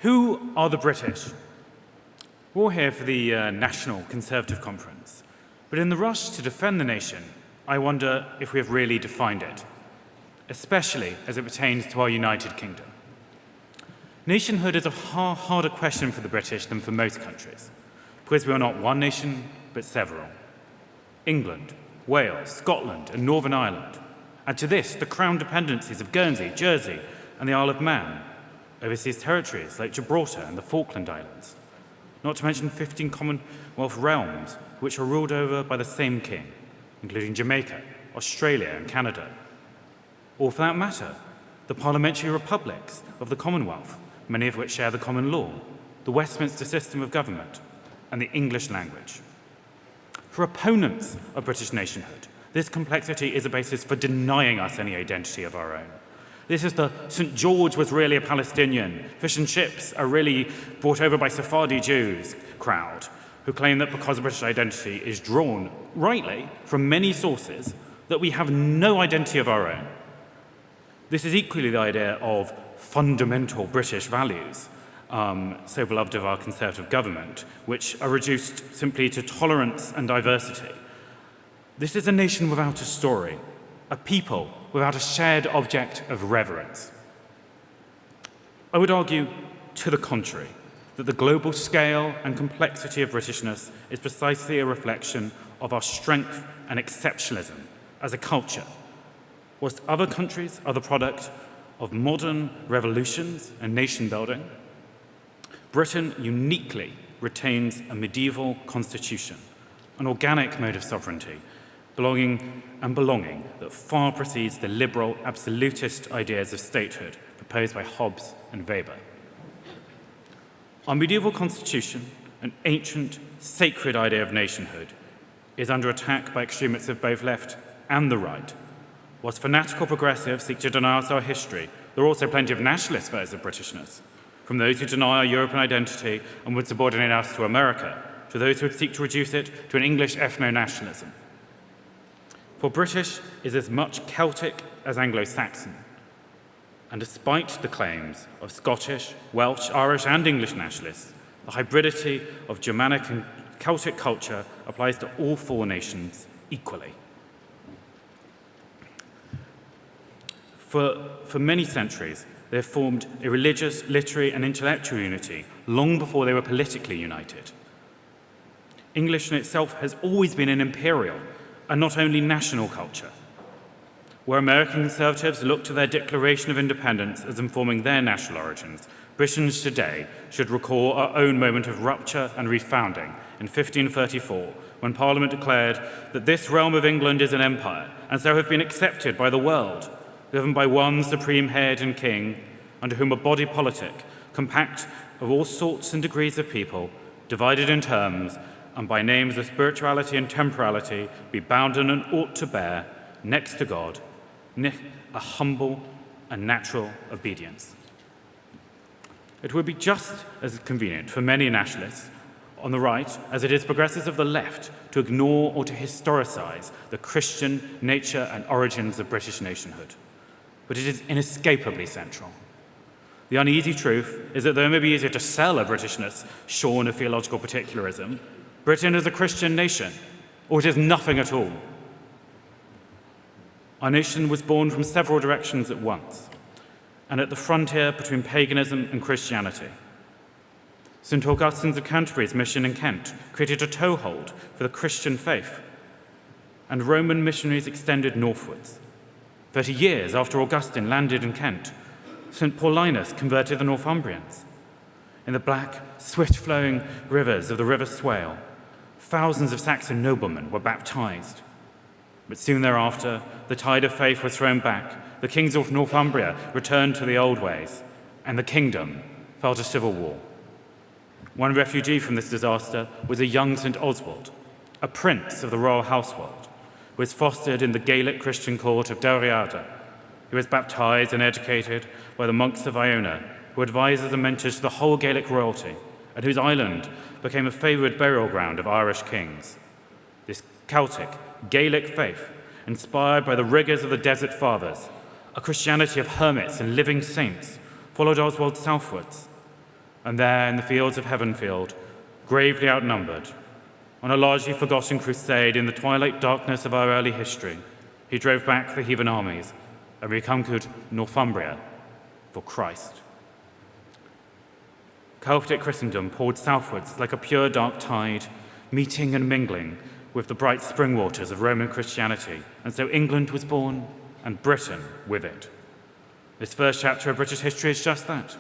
Who are the British? We're all here for the National Conservative Conference, but in the rush to defend the nation, I wonder if we have really defined it, especially as it pertains to our United Kingdom. Nationhood is a far harder question for the British than for most countries, because we are not one nation, but several. England, Wales, Scotland, and Northern Ireland. Add to this the crown dependencies of Guernsey, Jersey, and the Isle of Man, overseas territories like Gibraltar and the Falkland Islands, not to mention 15 Commonwealth realms which are ruled over by the same king, including Jamaica, Australia, and Canada. Or for that matter, the parliamentary republics of the Commonwealth, many of which share the common law, the Westminster system of government, and the English language. For opponents of British nationhood, this complexity is a basis for denying us any identity of our own. This is the St. George was really a Palestinian, fish and chips are really brought over by Sephardi Jews crowd, who claim that because British identity is drawn, rightly, from many sources, that we have no identity of our own. This is equally the idea of fundamental British values, so beloved of our Conservative government, which are reduced simply to tolerance and diversity. This is a nation without a story, a people without a shared object of reverence. I would argue, to the contrary, that the global scale and complexity of Britishness is precisely a reflection of our strength and exceptionalism as a culture. Whilst other countries are the product of modern revolutions and nation building, Britain uniquely retains a medieval constitution, an organic mode of sovereignty, belonging that far precedes the liberal, absolutist ideas of statehood proposed by Hobbes and Weber. Our medieval constitution, an ancient, sacred idea of nationhood, is under attack by extremists of both left and the right. Whilst fanatical progressives seek to deny us our history, there are also plenty of nationalist versions of Britishness, from those who deny our European identity and would subordinate us to America, to those who would seek to reduce it to an English ethno-nationalism. For British is as much Celtic as Anglo-Saxon, and despite the claims of Scottish, Welsh, Irish and English nationalists, the hybridity of Germanic and Celtic culture applies to all four nations equally. For many centuries, they have formed a religious, literary and intellectual unity long before they were politically united. English in itself has always been an imperial and not only national culture. Where American conservatives look to their Declaration of Independence as informing their national origins, Britons today should recall our own moment of rupture and refounding in 1534, when Parliament declared that this realm of England is an empire, and so have been accepted by the world, governed by one supreme head and king, under whom a body politic, compact of all sorts and degrees of people, divided in terms, and by names of spirituality and temporality, be bounden and ought to bear, next to God, a humble and natural obedience. It would be just as convenient for many nationalists on the right as it is progressives of the left to ignore or to historicise the Christian nature and origins of British nationhood. But it is inescapably central. The uneasy truth is that though it may be easier to sell a Britishness shorn of theological particularism, Britain is a Christian nation, or it is nothing at all. Our nation was born from several directions at once, and at the frontier between paganism and Christianity. St. Augustine's of Canterbury's mission in Kent created a toehold for the Christian faith, and Roman missionaries extended northwards. 30 years after Augustine landed in Kent, St. Paulinus converted the Northumbrians. In the black, swift-flowing rivers of the River Swale, thousands of Saxon noblemen were baptized. But soon thereafter, the tide of faith was thrown back, the kings of Northumbria returned to the old ways, and the kingdom fell to civil war. One refugee from this disaster was a young St. Oswald, a prince of the royal household, who was fostered in the Gaelic Christian court of Dalriada. He was baptized and educated by the monks of Iona, who advised as and mentors to the whole Gaelic royalty, and whose island became a favoured burial ground of Irish kings. This Celtic, Gaelic faith, inspired by the rigours of the Desert Fathers, a Christianity of hermits and living saints, followed Oswald southwards. And there, in the fields of Heavenfield, gravely outnumbered, on a largely forgotten crusade in the twilight darkness of our early history, he drove back the heathen armies and reconquered Northumbria for Christ. Celtic Christendom poured southwards like a pure dark tide, meeting and mingling with the bright spring waters of Roman Christianity, and so England was born, and Britain with it. This first chapter of British history is just that.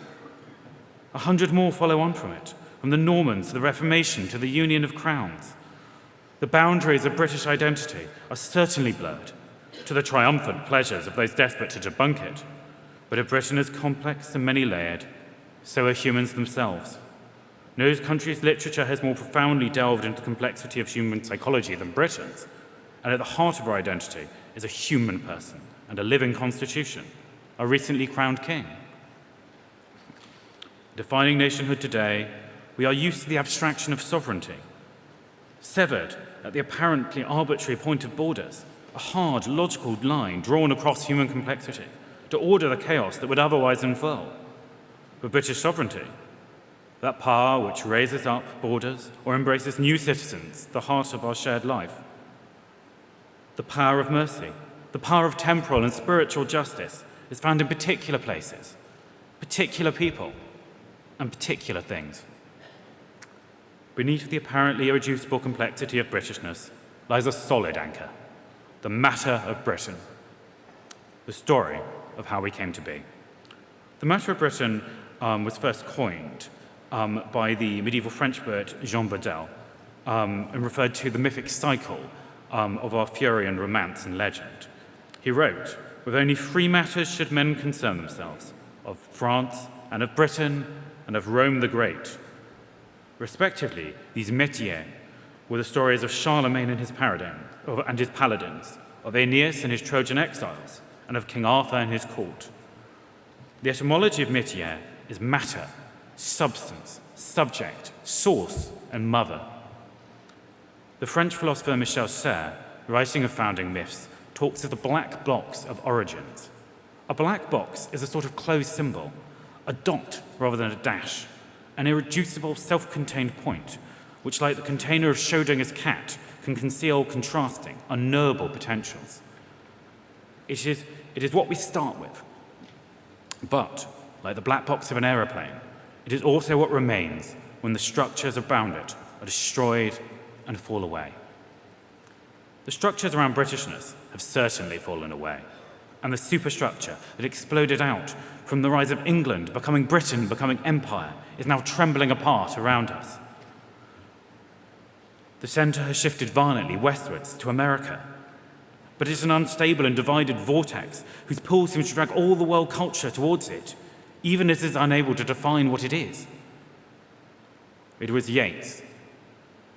100 more follow on from it, from the Normans to the Reformation to the Union of Crowns. The boundaries of British identity are certainly blurred, to the triumphant pleasures of those desperate to debunk it. But if Britain is complex and many-layered, so are humans themselves. No country's literature has more profoundly delved into the complexity of human psychology than Britain's, and at the heart of our identity is a human person and a living constitution, our recently crowned king. Defining nationhood today, we are used to the abstraction of sovereignty, severed at the apparently arbitrary point of borders, a hard, logical line drawn across human complexity to order the chaos that would otherwise unfurl. But British sovereignty, that power which raises up borders or embraces new citizens, the heart of our shared life, the power of mercy, the power of temporal and spiritual justice is found in particular places, particular people, and particular things. Beneath the apparently irreducible complexity of Britishness lies a solid anchor, the matter of Britain, the story of how we came to be. The matter of Britain was first coined by the medieval French poet Jean Bodel and referred to the mythic cycle of Arthurian romance and legend. He wrote, "With only 3 matters should men concern themselves, of France and of Britain and of Rome the Great." Respectively, these métiers were the stories of Charlemagne and his paladins, of Aeneas and his Trojan exiles, and of King Arthur and his court. The etymology of métier is matter, substance, subject, source, and mother. The French philosopher Michel Serres, writing of founding myths, talks of the black box of origins. A black box is a sort of closed symbol, a dot rather than a dash, an irreducible self-contained point, which, like the container of Schrödinger's cat, can conceal contrasting, unknowable potentials. It is what we start with. But, like the black box of an aeroplane, it is also what remains when the structures around it are destroyed and fall away. The structures around Britishness have certainly fallen away, and the superstructure that exploded out from the rise of England, becoming Britain, becoming empire, is now trembling apart around us. The centre has shifted violently westwards to America, but it's an unstable and divided vortex whose pull seems to drag all the world culture towards it, even as it is unable to define what it is. It was Yeats,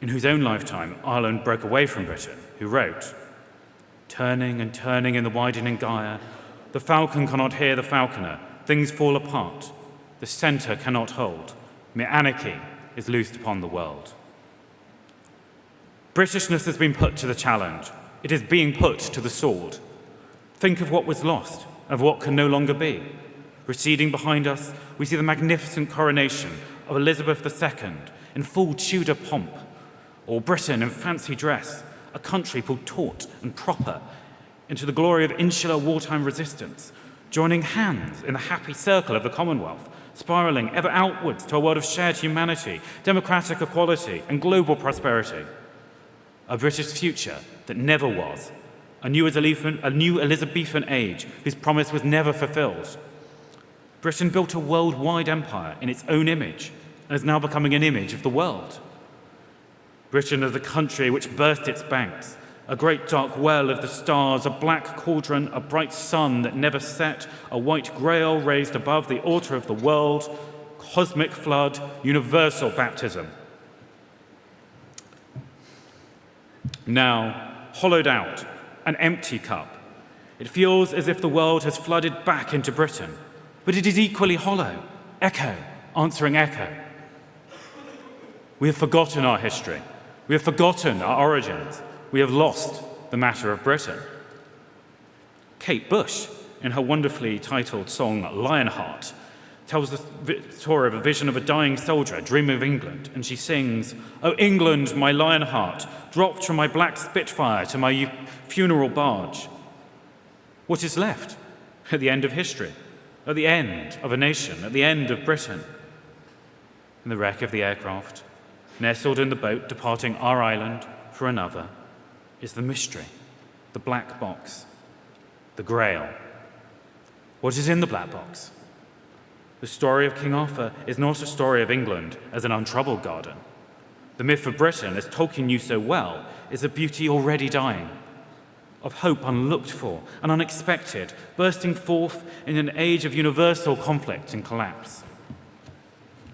in whose own lifetime Ireland broke away from Britain, who wrote, "Turning and turning in the widening gyre, the falcon cannot hear the falconer, things fall apart, the centre cannot hold, mere anarchy is loosed upon the world." Britishness has been put to the challenge. It is being put to the sword. Think of what was lost, of what can no longer be. Receding behind us, we see the magnificent coronation of Elizabeth II in full Tudor pomp, or Britain in fancy dress, a country pulled taut and proper into the glory of insular wartime resistance, joining hands in the happy circle of the Commonwealth, spiralling ever outwards to a world of shared humanity, democratic equality, and global prosperity. A British future that never was, a new Elizabethan age whose promise was never fulfilled. Britain built a worldwide empire in its own image and is now becoming an image of the world. Britain is a country which burst its banks, a great dark well of the stars, a black cauldron, a bright sun that never set, a white grail raised above the altar of the world, cosmic flood, universal baptism. Now, hollowed out, an empty cup, it feels as if the world has flooded back into Britain, but it is equally hollow, echo answering echo. We have forgotten our history. We have forgotten our origins. We have lost the matter of Britain. Kate Bush, in her wonderfully titled song Lionheart, tells the story of a vision of a dying soldier dreaming of England, and she sings, "O England, my lion heart, dropped from my black Spitfire to my funeral barge." What is left at the end of history, at the end of a nation, at the end of Britain? In the wreck of the aircraft, nestled in the boat departing our island for another, is the mystery, the black box, the Grail. What is in the black box? The story of King Arthur is not a story of England as an untroubled garden. The myth of Britain, as Tolkien knew so well, is of beauty already dying, of hope unlooked for and unexpected, bursting forth in an age of universal conflict and collapse.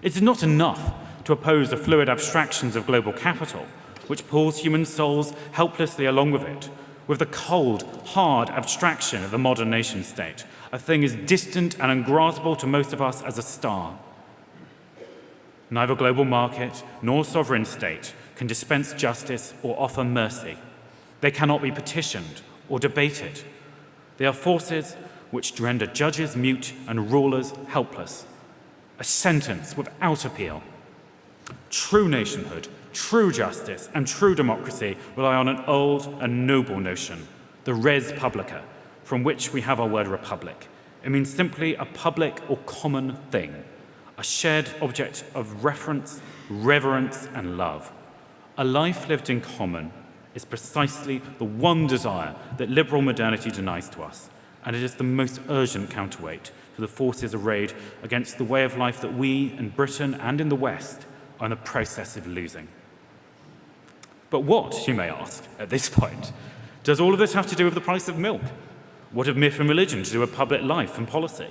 It is not enough to oppose the fluid abstractions of global capital, which pulls human souls helplessly along with it, with the cold, hard abstraction of the modern nation-state, a thing as distant and ungraspable to most of us as a star. Neither global market nor sovereign state can dispense justice or offer mercy. They cannot be petitioned or debated. They are forces which render judges mute and rulers helpless. A sentence without appeal. True nationhood, true justice, and true democracy rely on an old and noble notion, the res publica, from which we have our word republic. It means simply a public or common thing, a shared object of reference, reverence, and love. A life lived in common is precisely the one desire that liberal modernity denies to us, and it is the most urgent counterweight to the forces arrayed against the way of life that we in Britain and in the West are in the process of losing. But what, you may ask, at this point, does all of this have to do with the price of milk? What have myth and religion to do with public life and policy?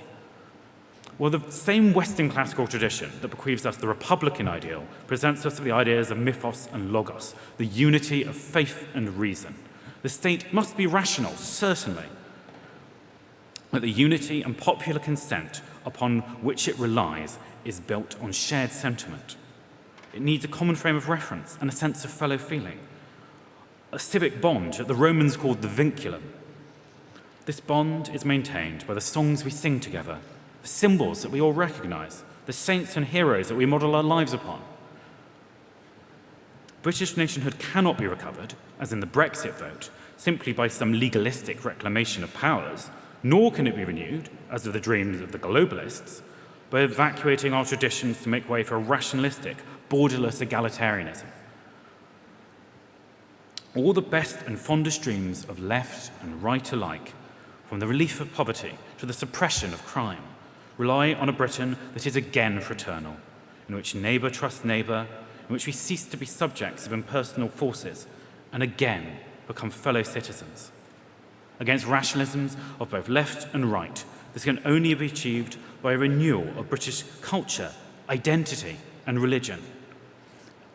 Well, the same Western classical tradition that bequeaths us the republican ideal presents us with the ideas of mythos and logos, the unity of faith and reason. The state must be rational, certainly, but the unity and popular consent upon which it relies is built on shared sentiment. It needs a common frame of reference and a sense of fellow feeling, a civic bond that the Romans called the vinculum. This bond is maintained by the songs we sing together, the symbols that we all recognize, the saints and heroes that we model our lives upon. British nationhood cannot be recovered, as in the Brexit vote, simply by some legalistic reclamation of powers, nor can it be renewed, as are the dreams of the globalists, by evacuating our traditions to make way for a rationalistic, borderless egalitarianism. All the best and fondest dreams of left and right alike, from the relief of poverty to the suppression of crime, rely on a Britain that is again fraternal, in which neighbour trusts neighbour, in which we cease to be subjects of impersonal forces, and again become fellow citizens. Against rationalisms of both left and right, this can only be achieved by a renewal of British culture, identity, and religion.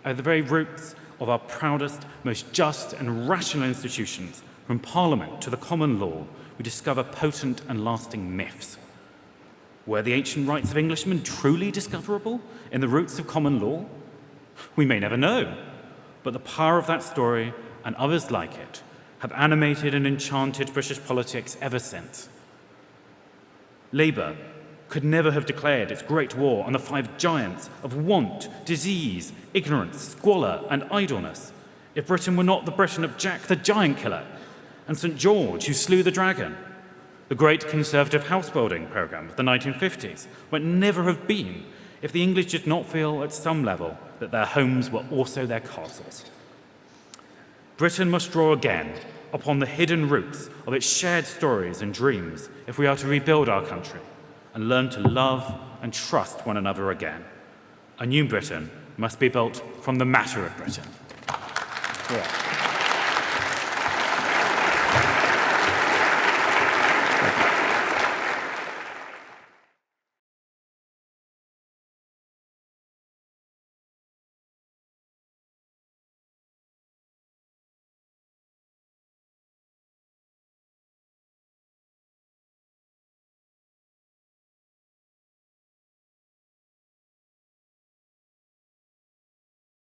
At the very roots of our proudest, most just and rational institutions, from Parliament to the common law, we discover potent and lasting myths. Were the ancient rights of Englishmen truly discoverable in the roots of common law? We may never know, but the power of that story and others like it have animated and enchanted British politics ever since. Labour could never have declared its great war on the five giants of want, disease, ignorance, squalor, and idleness if Britain were not the Britain of Jack the Giant Killer and St. George who slew the dragon. The great Conservative house-building programme of the 1950s might never have been if the English did not feel at some level that their homes were also their castles. Britain must draw again upon the hidden roots of its shared stories and dreams if we are to rebuild our country and learn to love and trust one another again. A new Britain must be built from the matter of Britain. Yeah.